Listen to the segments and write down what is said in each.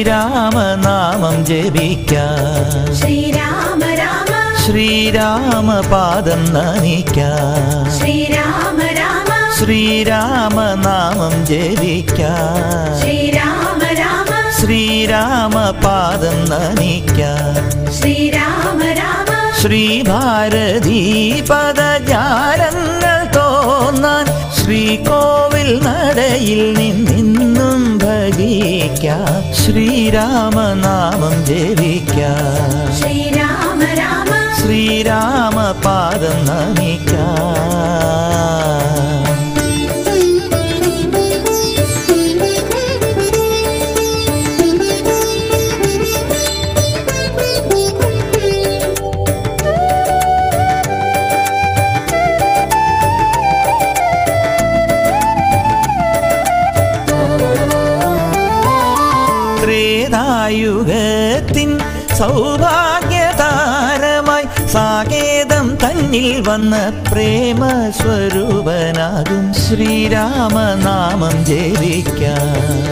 ശ്രീരാമനാമം ജപിക്കാം. ശ്രീരാമ രാമ ശ്രീരാമപാദം നമിക്കാം. ശ്രീരാമ രാമ ശ്രീരാമനാമം ജപിക്കാം. ശ്രീരാമ രാമ ശ്രീരാമപാദം നമിക്കാം. ശ്രീരാമ രാമ ശ്രീഭാരതീ പദജാലങ്ങൾ തോന്നാൻ ശ്രീകോവിൽ നടയിൽ നിന്നും ഭജിക്കാം. ശ്രീരാമനാമം ജപിക്കാം. ശ്രീരാമ രാമ ശ്രീരാമപാദം നമിക്കാം. ത്രേതായുഗത്തിൻ സൗഭാഗ്യതാരമായി സാകേതം തന്നിൽ വന്ന പ്രേമസ്വരൂപനാകും ശ്രീരാമനാമം ജപിക്കാം.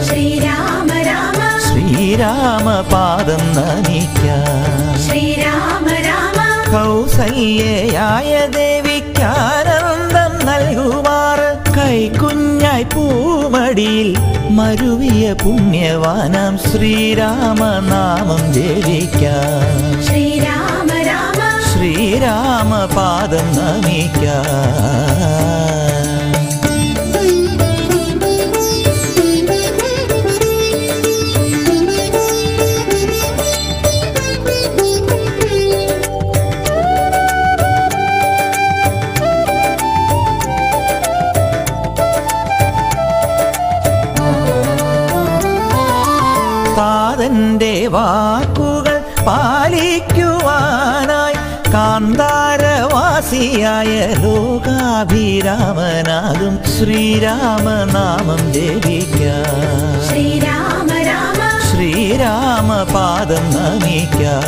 ശ്രീരാമ രാമ ശ്രീരാമപാദം നമിക്കാം. ശ്രീരാമ രാമ കൗസല്യയായ ദേവിക്കാനന്ദം നൽകുമാർ കൈക്കുഞ്ഞായി പൂമടിയിൽ മരുവിയ പുണ്യവാനാം ശ്രീരാമനാമം ജപിക്കാം. ശ്രീരാമ രാമ ശ്രീരാമപാദം നമിക്കാം. താതന്റെ വാക്കുകൾ പാലിക്കുവാനായി കാന്താരവാസിയായ ലോകാഭിരാമനാകും ശ്രീരാമനാമം ജപിക്കാം. ശ്രീരാമ രാമ ശ്രീരാമപാദം നമിക്കാം.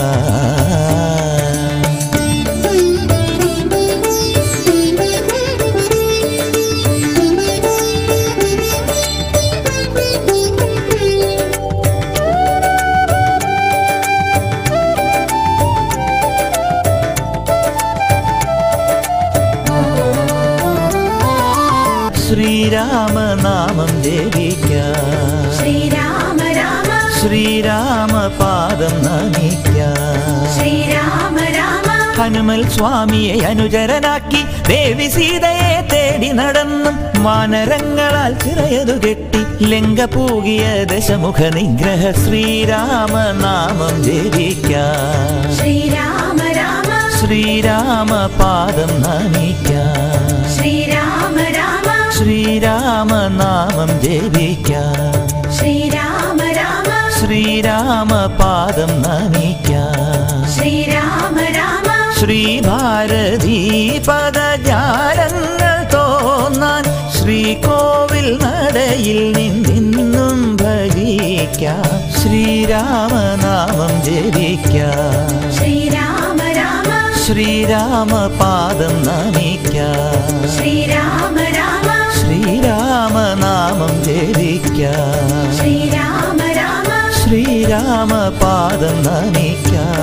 ശ്രീരാമനാമം ജപിക്കാം. ശ്രീരാമ രാമ ശ്രീരാമപാദം നമിക്കാം. ശ്രീരാമ രാമ ഹനുമൽ സ്വാമിയെ അനുചരനാക്കി ദേവി സീതയെ തേടി നടന്നും വാനരങ്ങളാൽ ചിറയതു കെട്ടി ലങ്ക പൂകിയ ദശമുഖ നിഗ്രഹ ശ്രീരാമനാമം ജപിക്കാം. ശ്രീരാമ രാമ ശ്രീരാമപാദം നമിക്കാം. ശ്രീരാമ രാമ ശ്രീരാമനാമം ജപിക്കാം. ശ്രീരാമ രാമ ശ്രീരാമപാദം നമിക്കാം. ശ്രീരാമ രാമ ശ്രീഭാരതീ പദജാലങ്ങൾ തോന്നാൻ ശ്രീകോവിൽ നടയിൽ നിന്നും ഭജിക്കാം. ശ്രീരാമനാമം ജപിക്കാം. ശ്രീരാമ രാമ ശ്രീരാമപാദം നമിക്കാം. ശ്രീരാമ രാമ ശ്രീരാമനാമം ജപിക്കാം. ശ്രീരാമ രാമ ശ്രീരാമപാദം നമിക്കാം.